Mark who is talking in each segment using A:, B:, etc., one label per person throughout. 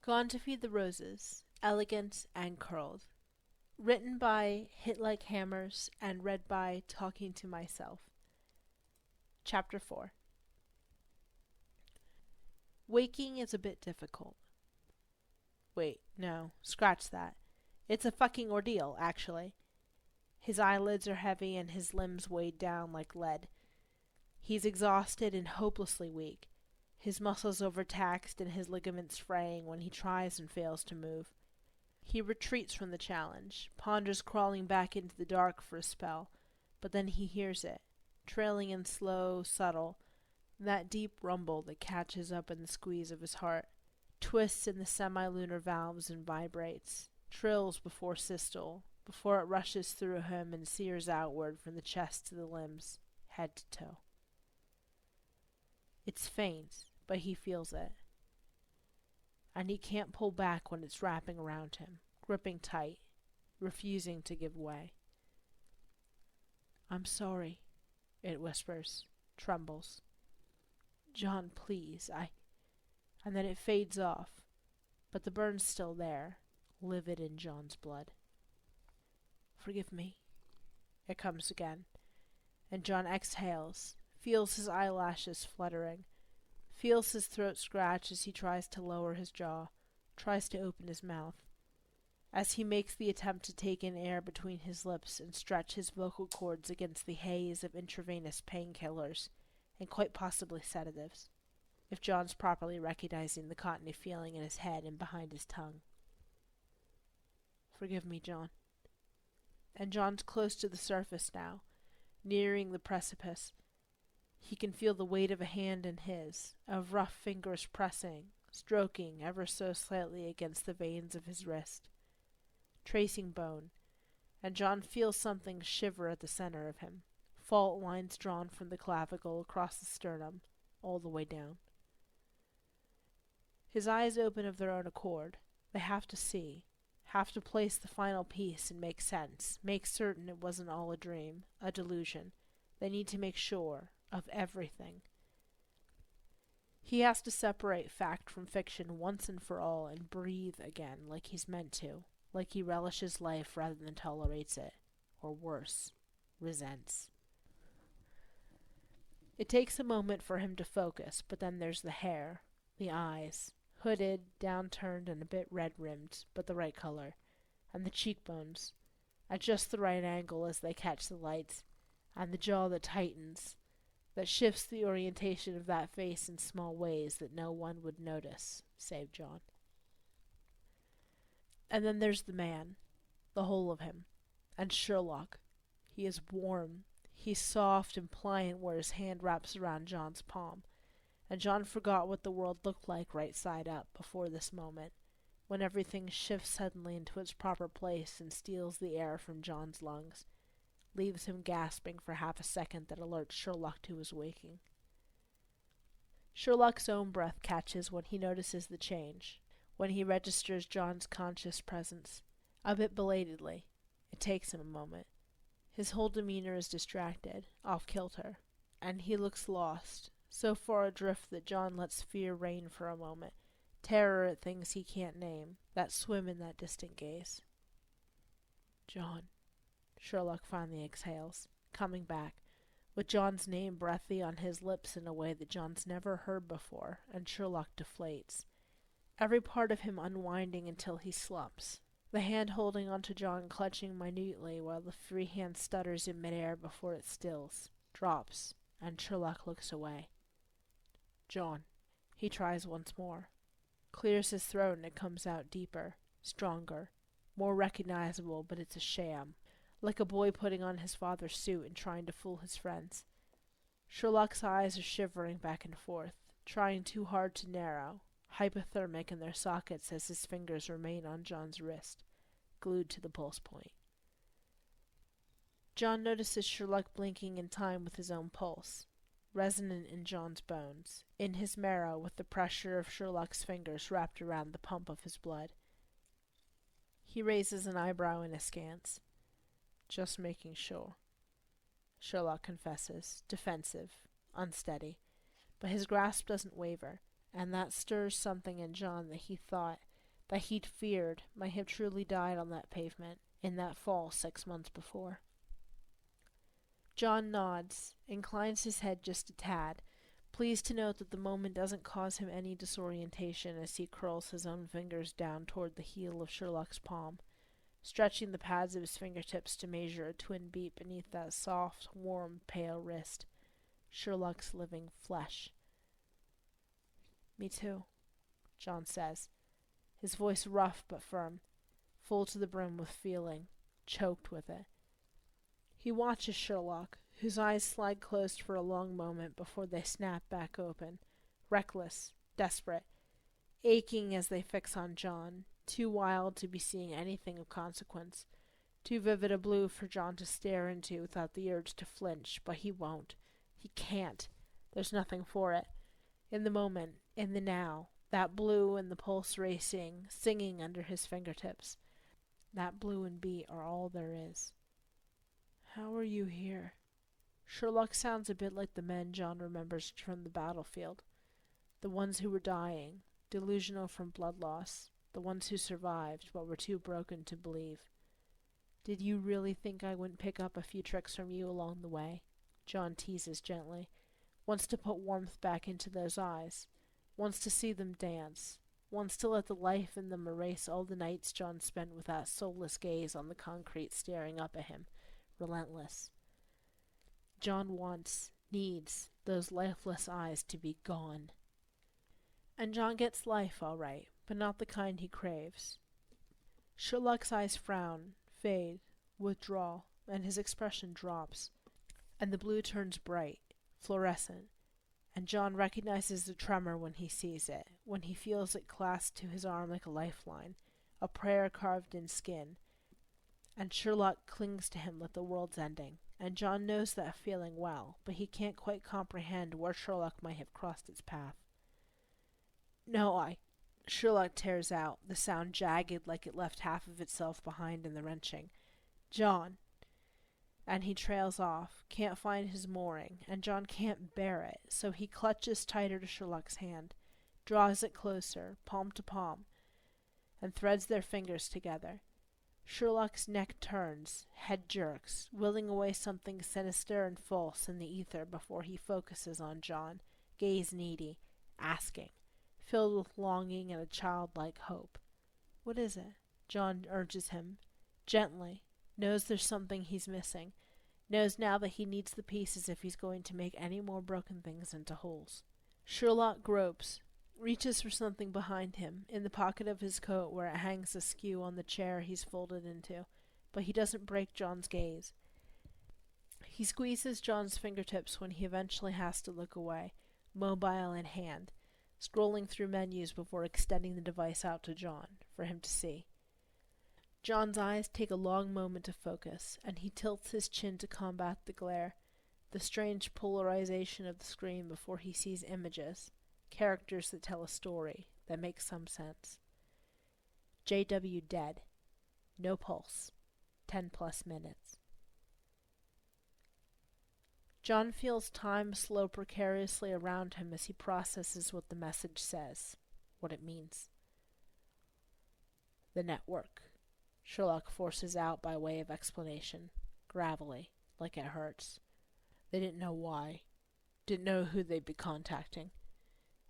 A: Gone to Feed the Roses, Elegant and Curled. Written by Hit Like Hammers and read by Talking to Myself. Chapter 4. Waking is a bit difficult. Wait, no, scratch that. It's a fucking ordeal, actually. His eyelids are heavy and his limbs weighed down like lead. He's exhausted and hopelessly weak, his muscles overtaxed and his ligaments fraying when he tries and fails to move. He retreats from the challenge, ponders crawling back into the dark for a spell, but then he hears it, trailing and slow, subtle, that deep rumble that catches up in the squeeze of his heart, twists in the semi-lunar valves and vibrates, trills before systole, before it rushes through him and sears outward from the chest to the limbs, head to toe. It's faint, but he feels it. And he can't pull back when it's wrapping around him, gripping tight, refusing to give way. "I'm sorry," it whispers, trembles. "John, please, And then it fades off, but the burn's still there, livid in John's blood. "Forgive me," it comes again, and John exhales, feels his eyelashes fluttering, feels his throat scratch as he tries to lower his jaw, tries to open his mouth. As he makes the attempt to take in air between his lips and stretch his vocal cords against the haze of intravenous painkillers, and quite possibly sedatives, if John's properly recognizing the cottony feeling in his head and behind his tongue. "Forgive me, John." And John's close to the surface now, nearing the precipice. He can feel the weight of a hand in his, of rough fingers pressing, stroking ever so slightly against the veins of his wrist. Tracing bone, and John feels something shiver at the center of him, fault lines drawn from the clavicle across the sternum, all the way down. His eyes open of their own accord. They have to see, have to place the final piece and make sense, make certain it wasn't all a dream, a delusion. They need to make sure of everything. He has to separate fact from fiction once and for all and breathe again like he's meant to, like he relishes life rather than tolerates it, or worse, resents. It takes a moment for him to focus, but then there's the hair, the eyes, hooded, downturned, and a bit red-rimmed, but the right color, and the cheekbones, at just the right angle as they catch the lights, and the jaw that tightens, that shifts the orientation of that face in small ways that no one would notice, save John. And then there's the man, the whole of him, and Sherlock. He is warm, he's soft and pliant where his hand wraps around John's palm, and John forgot what the world looked like right side up before this moment, when everything shifts suddenly into its proper place and steals the air from John's lungs, leaves him gasping for half a second that alerts Sherlock to his waking. Sherlock's own breath catches when he notices the change, when he registers John's conscious presence, a bit belatedly. It takes him a moment. His whole demeanor is distracted, off-kilter, and he looks lost, so far adrift that John lets fear reign for a moment, terror at things he can't name, that swim in that distant gaze. "John," Sherlock finally exhales, coming back, with John's name breathy on his lips in a way that John's never heard before, and Sherlock deflates, every part of him unwinding until he slumps, the hand holding onto John clutching minutely while the free hand stutters in midair before it stills, drops, and Sherlock looks away. "John." He tries once more, clears his throat and it comes out deeper, stronger, more recognizable, but it's a sham, like a boy putting on his father's suit and trying to fool his friends. Sherlock's eyes are shivering back and forth, trying too hard to narrow, hypothermic in their sockets as his fingers remain on John's wrist, glued to the pulse point. John notices Sherlock blinking in time with his own pulse, resonant in John's bones, in his marrow with the pressure of Sherlock's fingers wrapped around the pump of his blood. He raises an eyebrow in askance. "Just making sure," Sherlock confesses, defensive, unsteady, but his grasp doesn't waver, and that stirs something in John that he thought, that he'd feared might have truly died on that pavement in that fall 6 months before. John nods, inclines his head just a tad, pleased to note that the moment doesn't cause him any disorientation as he curls his own fingers down toward the heel of Sherlock's palm, stretching the pads of his fingertips to measure a twin beat beneath that soft, warm, pale wrist. Sherlock's living flesh. "Me too," John says, his voice rough but firm, full to the brim with feeling, choked with it. He watches Sherlock, whose eyes slide closed for a long moment before they snap back open, reckless, desperate, aching as they fix on John, too wild to be seeing anything of consequence, too vivid a blue for John to stare into without the urge to flinch, but he won't. He can't. There's nothing for it. In the moment, in the now, that blue and the pulse racing, singing under his fingertips. That blue and beat are all there is. "How are you here?" Sherlock sounds a bit like the men John remembers from the battlefield. The ones who were dying, delusional from blood loss. The ones who survived, but were too broken to believe. "Did you really think I wouldn't pick up a few tricks from you along the way?" John teases gently. Wants to put warmth back into those eyes. Wants to see them dance. Wants to let the life in them erase all the nights John spent with that soulless gaze on the concrete staring up at him, relentless. John wants, needs, those lifeless eyes to be gone. And John gets life, all right, but not the kind he craves. Sherlock's eyes frown, fade, withdraw, and his expression drops, and the blue turns bright, fluorescent, and John recognizes the tremor when he sees it, when he feels it clasped to his arm like a lifeline, a prayer carved in skin, and Sherlock clings to him like the world's ending, and John knows that feeling well, but he can't quite comprehend where Sherlock might have crossed its path. "No, Sherlock tears out, the sound jagged like it left half of itself behind in the wrenching. "John." And he trails off, can't find his mooring, and John can't bear it, so he clutches tighter to Sherlock's hand, draws it closer, palm to palm, and threads their fingers together. Sherlock's neck turns, head jerks, willing away something sinister and false in the ether before he focuses on John, gaze needy, asking, filled with longing and a childlike hope. "What is it?" John urges him, gently, knows there's something he's missing, knows now that he needs the pieces if he's going to make any more broken things into wholes. Sherlock gropes, reaches for something behind him, in the pocket of his coat where it hangs askew on the chair he's folded into, but he doesn't break John's gaze. He squeezes John's fingertips when he eventually has to look away, mobile in hand, scrolling through menus before extending the device out to John, for him to see. John's eyes take a long moment to focus, and he tilts his chin to combat the glare, the strange polarization of the screen before he sees images, characters that tell a story, that make some sense. J.W. dead. No pulse. 10+ minutes. John feels time slow precariously around him as he processes what the message says, what it means. "The network," Sherlock forces out by way of explanation, gravelly, like it hurts. "They didn't know why, didn't know who they'd be contacting."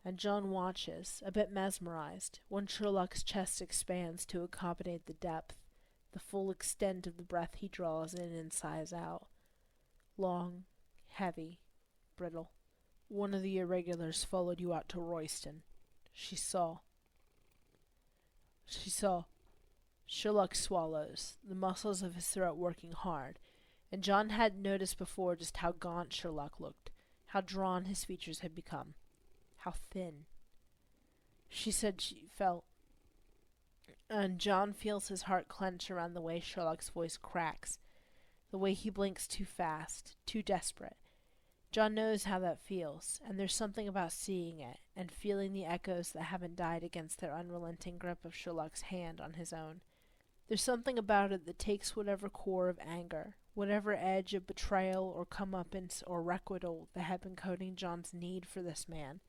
A: And John watches, a bit mesmerized, when Sherlock's chest expands to accommodate the depth, the full extent of the breath he draws in and sighs out. Long, heavy, brittle. "One of the irregulars followed you out to Royston. She saw. Sherlock swallows, the muscles of his throat working hard, and John hadn't noticed before just how gaunt Sherlock looked, how drawn his features had become, how thin. "She said she felt..." And John feels his heart clench around the way Sherlock's voice cracks, the way he blinks too fast, too desperate. John knows how that feels, and there's something about seeing it, and feeling the echoes that haven't died against their unrelenting grip of Sherlock's hand on his own. There's something about it that takes whatever core of anger, whatever edge of betrayal or comeuppance or requital that had been coating John's need for this man,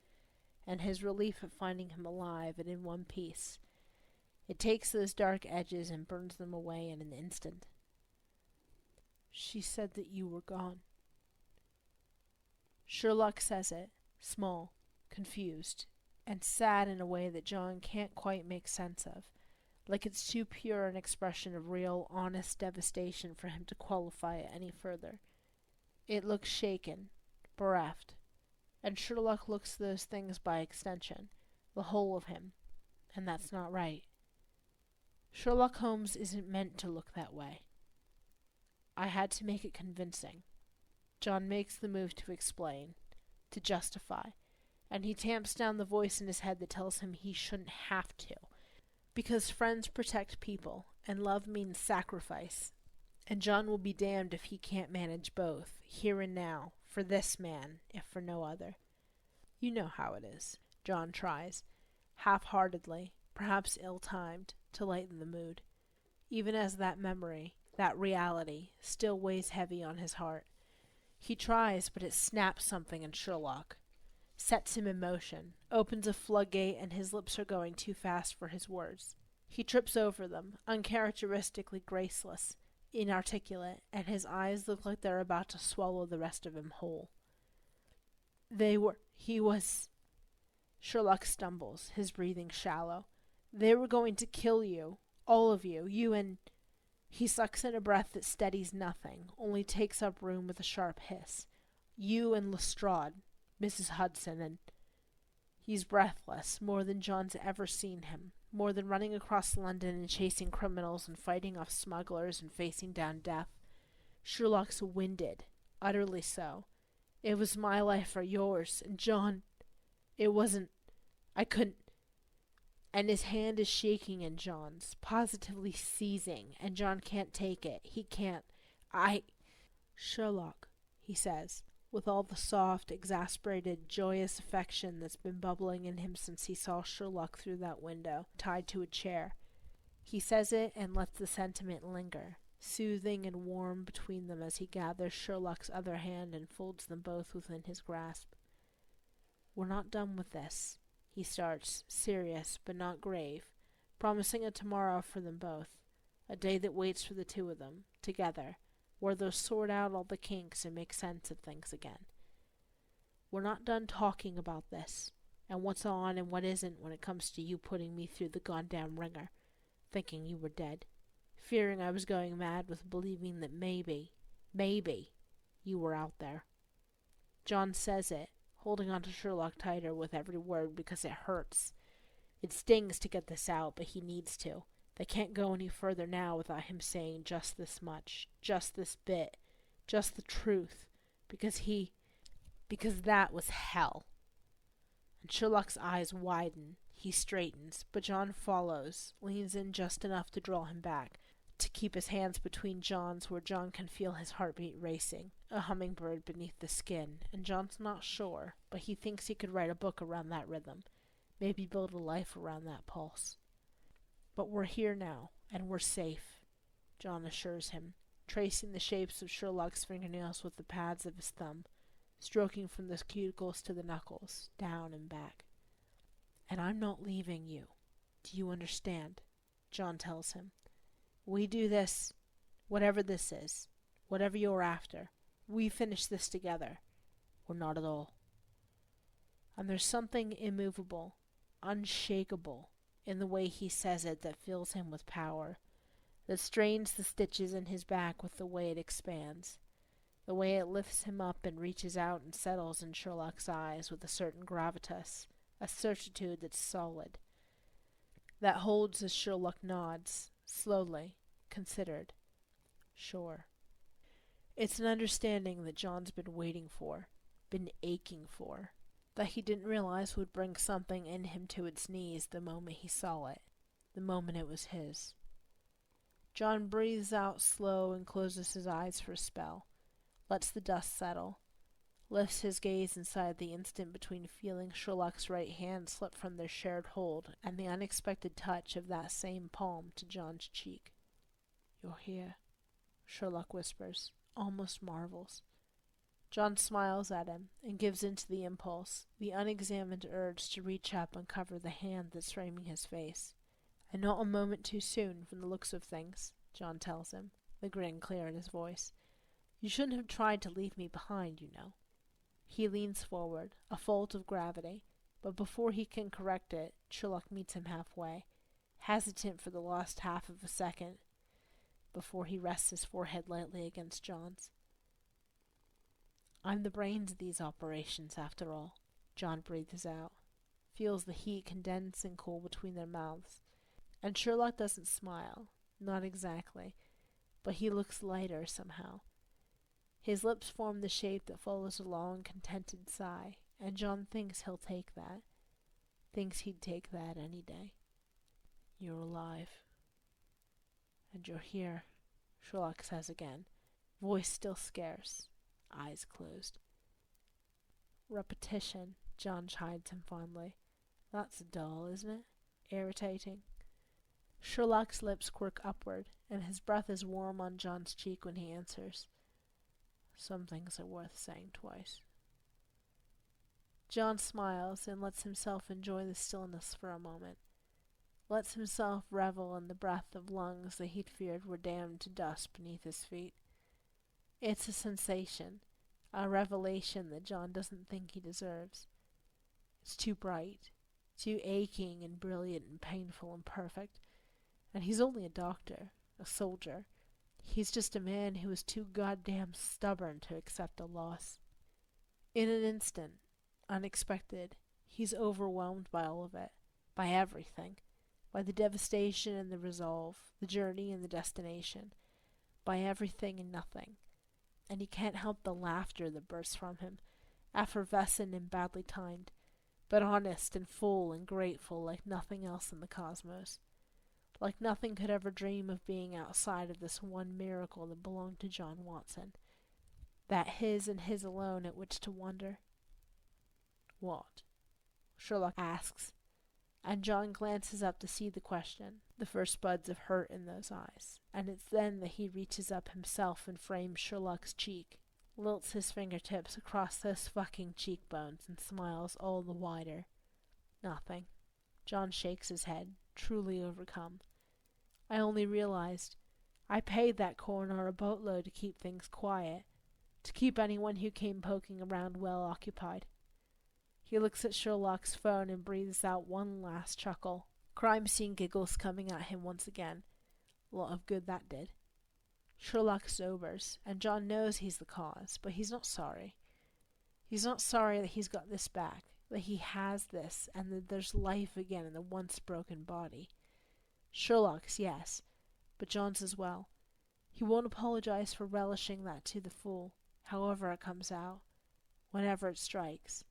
A: and his relief at finding him alive and in one piece, It takes those dark edges and burns them away in an instant. She said that you were gone. Sherlock says it, small, confused, and sad in a way that John can't quite make sense of, like it's too pure an expression of real, honest devastation for him to qualify it any further. It looks shaken, bereft, and Sherlock looks those things by extension, the whole of him, and that's not right. Sherlock Holmes isn't meant to look that way. I had to make it convincing. John makes the move to explain, to justify, and he tamps down the voice in his head that tells him he shouldn't have to, because friends protect people, and love means sacrifice, and John will be damned if he can't manage both, here and now, for this man, if for no other. You know how it is. John tries, half-heartedly, perhaps ill-timed, to lighten the mood, even as that memory, that reality, still weighs heavy on his heart. He tries, but it snaps something in Sherlock, sets him in motion, opens a floodgate, and his lips are going too fast for his words. He trips over them, uncharacteristically graceless, inarticulate, and his eyes look like they're about to swallow the rest of him whole. He was... Sherlock stumbles, his breathing shallow. They were going to kill you, all of you, you and... He sucks in a breath that steadies nothing, only takes up room with a sharp hiss. You and Lestrade, Mrs. Hudson, and... He's breathless, more than John's ever seen him, more than running across London and chasing criminals and fighting off smugglers and facing down death. Sherlock's winded, utterly so. It was my life or yours, and John... It wasn't... I couldn't... And his hand is shaking in John's, positively seizing, and John can't take it. He can't. Sherlock, he says, with all the soft, exasperated, joyous affection that's been bubbling in him since he saw Sherlock through that window, tied to a chair. He says it and lets the sentiment linger, soothing and warm between them as he gathers Sherlock's other hand and folds them both within his grasp. We're not done with this. He starts, serious but not grave, promising a tomorrow for them both, a day that waits for the two of them, together, where they'll sort out all the kinks and make sense of things again. We're not done talking about this, and what's on and what isn't when it comes to you putting me through the goddamn ringer, thinking you were dead, fearing I was going mad with believing that maybe, you were out there. John says it, holding on to Sherlock tighter with every word because it hurts. It stings to get this out, but he needs to. They can't go any further now without him saying just this much, just this bit, just the truth, because that was hell. And Sherlock's eyes widen. He straightens, but John follows, leans in just enough to draw him back, to keep his hands between John's where John can feel his heartbeat racing, a hummingbird beneath the skin, and John's not sure, but he thinks he could write a book around that rhythm, maybe build a life around that pulse. But we're here now, and we're safe, John assures him, tracing the shapes of Sherlock's fingernails with the pads of his thumb, stroking from the cuticles to the knuckles, down and back. And I'm not leaving you. Do you understand? John tells him. We do this, whatever this is, whatever you're after. We finish this together. Or not at all. And there's something immovable, unshakable, in the way he says it that fills him with power, that strains the stitches in his back with the way it expands, the way it lifts him up and reaches out and settles in Sherlock's eyes with a certain gravitas, a certitude that's solid, that holds as Sherlock nods, slowly, considered, sure. It's an understanding that John's been waiting for, been aching for, that he didn't realize would bring something in him to its knees the moment he saw it, the moment it was his. John breathes out slow and closes his eyes for a spell, lets the dust settle, lifts his gaze inside the instant between feeling Sherlock's right hand slip from their shared hold and the unexpected touch of that same palm to John's cheek. You're here, Sherlock whispers, almost marvels. John smiles at him and gives in to the impulse, the unexamined urge to reach up and cover the hand that's framing his face. And not a moment too soon, from the looks of things, John tells him, the grin clear in his voice. You shouldn't have tried to leave me behind, you know. He leans forward, a fault of gravity, but before he can correct it, Sherlock meets him halfway, hesitant for the lost half of a second, before he rests his forehead lightly against John's. I'm the brains of these operations, after all, John breathes out, feels the heat condense and cool between their mouths, and Sherlock doesn't smile, not exactly, but he looks lighter somehow. His lips form the shape that follows a long, contented sigh, and John thinks he'll take that. Thinks he'd take that any day. You're alive. And you're here, Sherlock says again, voice still scarce, eyes closed. Repetition, John chides him fondly. That's dull, isn't it? Irritating. Sherlock's lips quirk upward, and his breath is warm on John's cheek when he answers. Some things are worth saying twice. John smiles and lets himself enjoy the stillness for a moment. Lets himself revel in the breath of lungs that he'd feared were damned to dust beneath his feet. It's a sensation, a revelation that John doesn't think he deserves. It's too bright, too aching and brilliant and painful and perfect. And he's only a doctor, a soldier. He's just a man who is too goddamn stubborn to accept a loss. In an instant, unexpected, he's overwhelmed by all of it, by everything, by the devastation and the resolve, the journey and the destination, by everything and nothing. And he can't help the laughter that bursts from him, effervescent and badly timed, but honest and full and grateful like nothing else in the cosmos. Like nothing could ever dream of being outside of this one miracle that belonged to John Watson, that his and his alone at which to wonder. What? Sherlock asks, and John glances up to see the question, the first buds of hurt in those eyes, and it's then that he reaches up himself and frames Sherlock's cheek, lilts his fingertips across those fucking cheekbones, and smiles all the wider. Nothing. John shakes his head, truly overcome. I only realized I paid that coroner a boatload to keep things quiet, to keep anyone who came poking around well occupied. He looks at Sherlock's phone and breathes out one last chuckle, crime scene giggles coming at him once again. A lot of good that did. Sherlock sobers, and John knows he's the cause, but he's not sorry. He's not sorry that he's got this back, that he has this, and that there's life again in the once broken body. Sherlock's, yes, but John's as well. He won't apologize for relishing that to the full, however it comes out, whenever it strikes.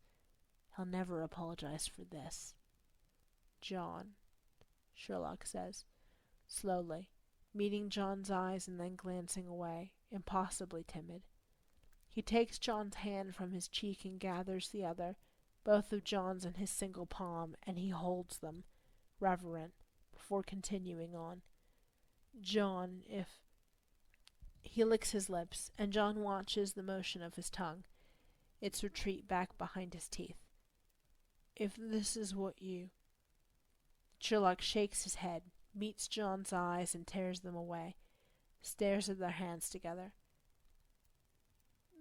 A: He'll never apologize for this. John, Sherlock says, slowly, meeting John's eyes and then glancing away, impossibly timid. He takes John's hand from his cheek and gathers the other, both of John's in his single palm, and he holds them, reverent, before continuing on. John, if... He licks his lips, and John watches the motion of his tongue, its retreat back behind his teeth. If this is what you... Sherlock shakes his head, meets John's eyes and tears them away, stares at their hands together.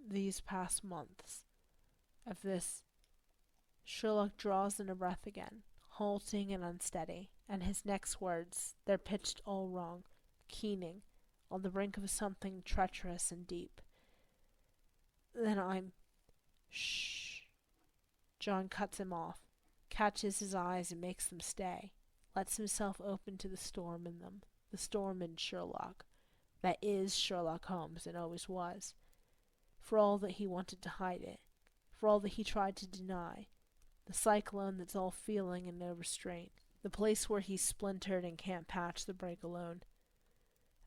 A: These past months, of this... Sherlock draws in a breath again, halting and unsteady, and his next words, they're pitched all wrong, keening, on the brink of something treacherous and deep. Then I'm... Shh. John cuts him off, catches his eyes and makes them stay, lets himself open to the storm in them, the storm in Sherlock, that is Sherlock Holmes and always was. For all that he wanted to hide it, for all that he tried to deny, the cyclone that's all feeling and no restraint, the place where he's splintered and can't patch the break alone.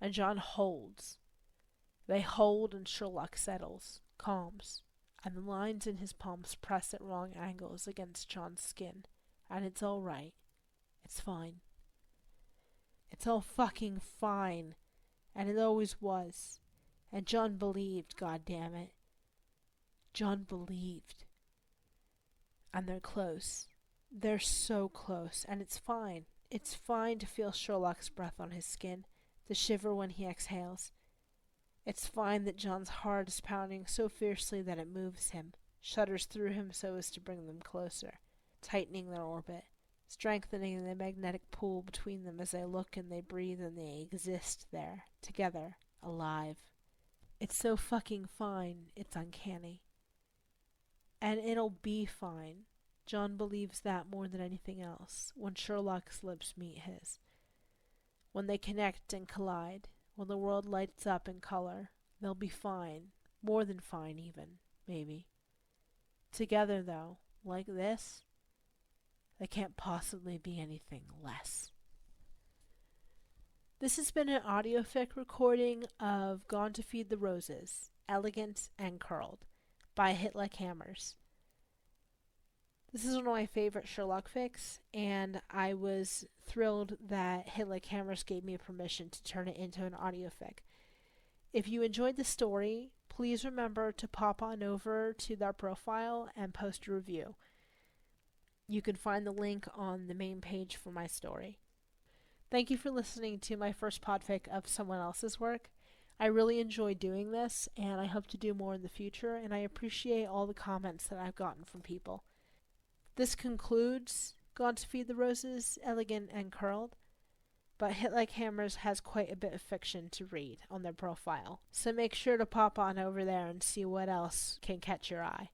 A: And John holds. They hold and Sherlock settles, calms, and the lines in his palms press at wrong angles against John's skin, and it's all right. It's fine. It's all fucking fine, and it always was. And John believed, goddammit. John believed. And they're close. They're so close, and it's fine. It's fine to feel Sherlock's breath on his skin, the shiver when he exhales. It's fine that John's heart is pounding so fiercely that it moves him, shudders through him so as to bring them closer, tightening their orbit, strengthening the magnetic pull between them as they look and they breathe and they exist there, together, alive. It's so fucking fine, it's uncanny. And it'll be fine. John believes that more than anything else when Sherlock's lips meet his. When they connect and collide, when the world lights up in color, they'll be fine. More than fine, even, maybe. Together, though, like this, they can't possibly be anything less. This has been an audiofic recording of Gone to Feed the Roses, Elegant and Curled, by Hit Like Hammers. This is one of my favorite Sherlock fics, and I was thrilled that Hit Like Hammers gave me permission to turn it into an audiofic. If you enjoyed the story, please remember to pop on over to their profile and post a review. You can find the link on the main page for my story. Thank you for listening to my first podfic of someone else's work. I really enjoy doing this, and I hope to do more in the future, and I appreciate all the comments that I've gotten from people. This concludes Gone to Feed the Roses, Elegant and Curled, but Hit Like Hammers has quite a bit of fiction to read on their profile, so make sure to pop on over there and see what else can catch your eye.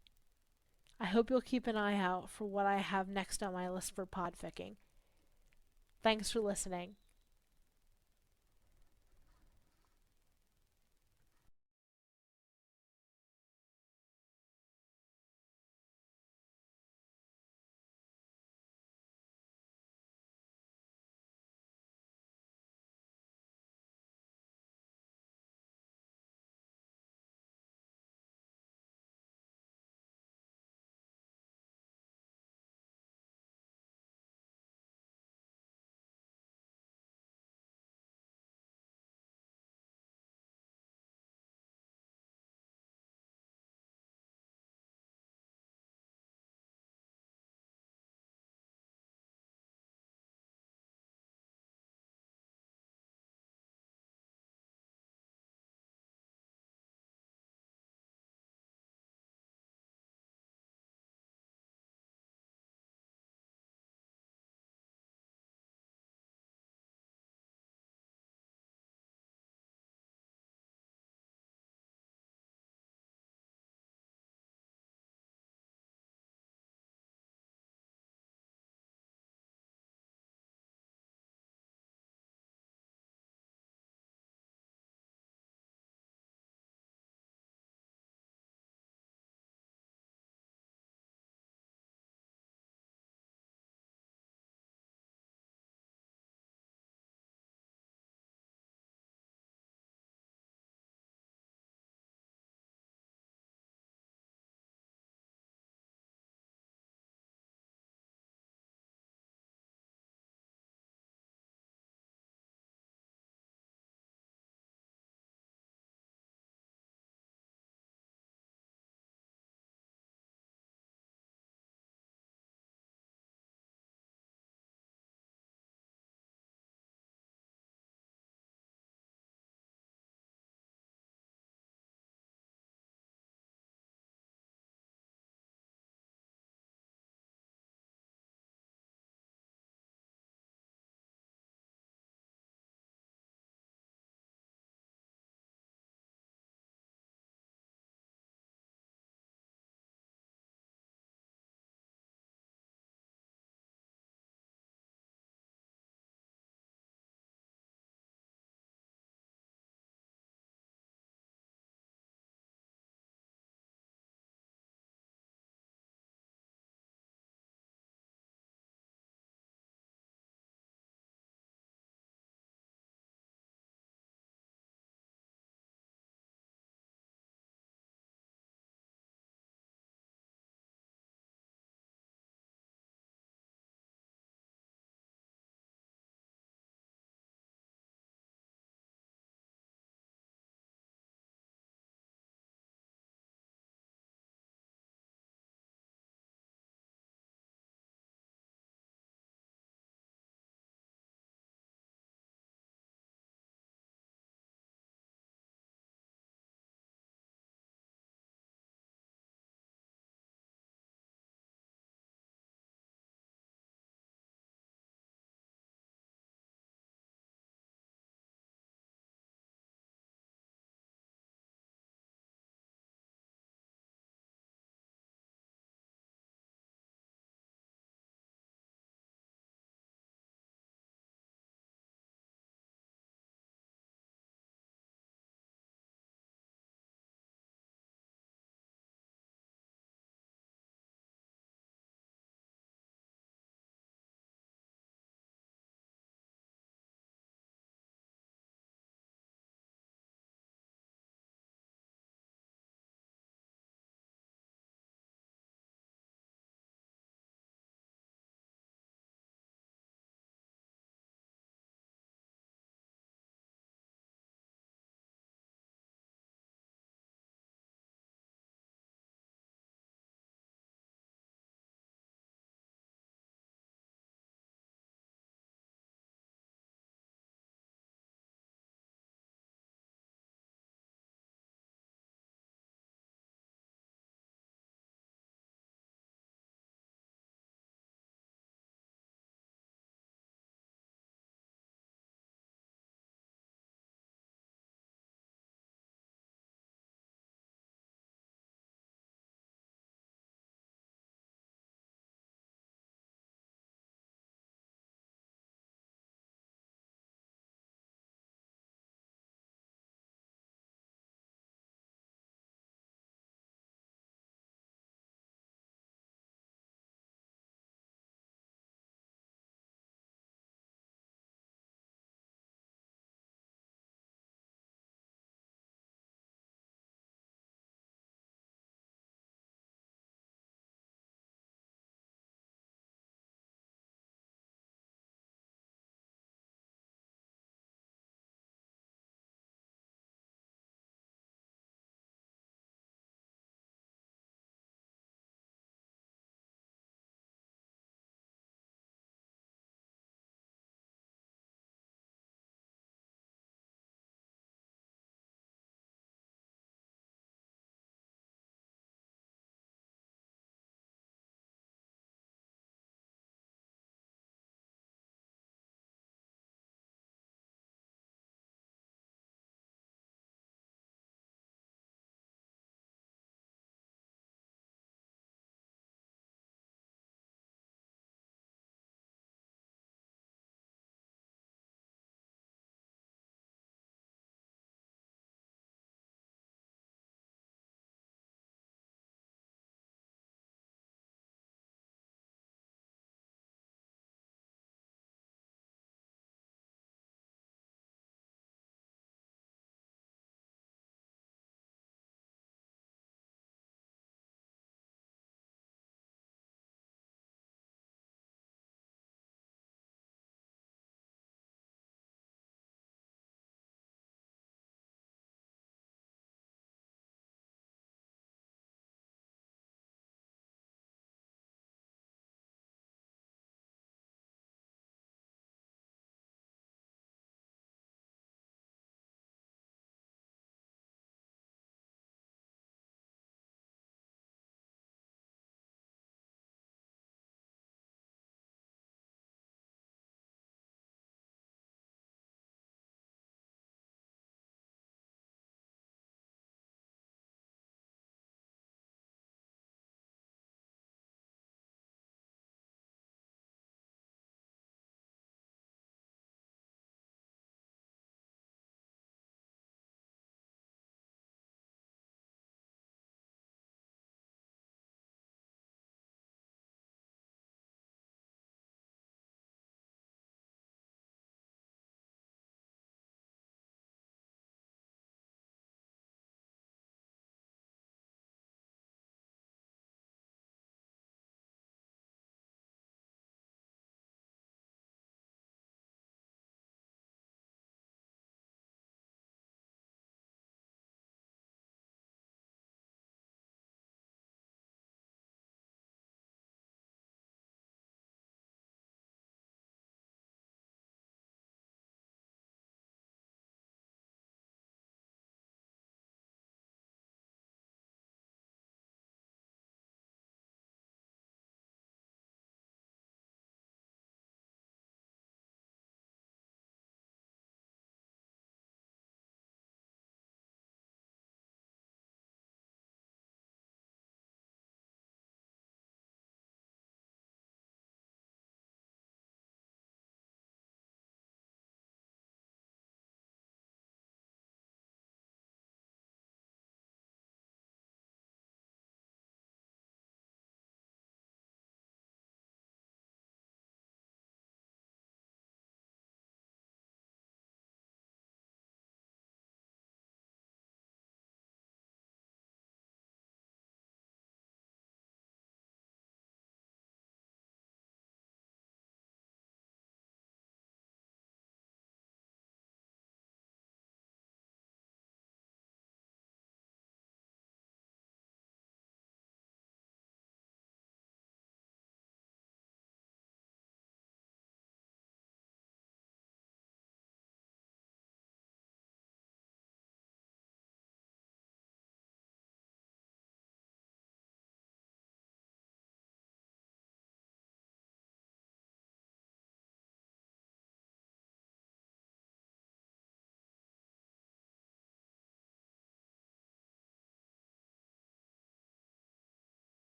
A: I hope you'll keep an eye out for what I have next on my list for podficking. Thanks for listening.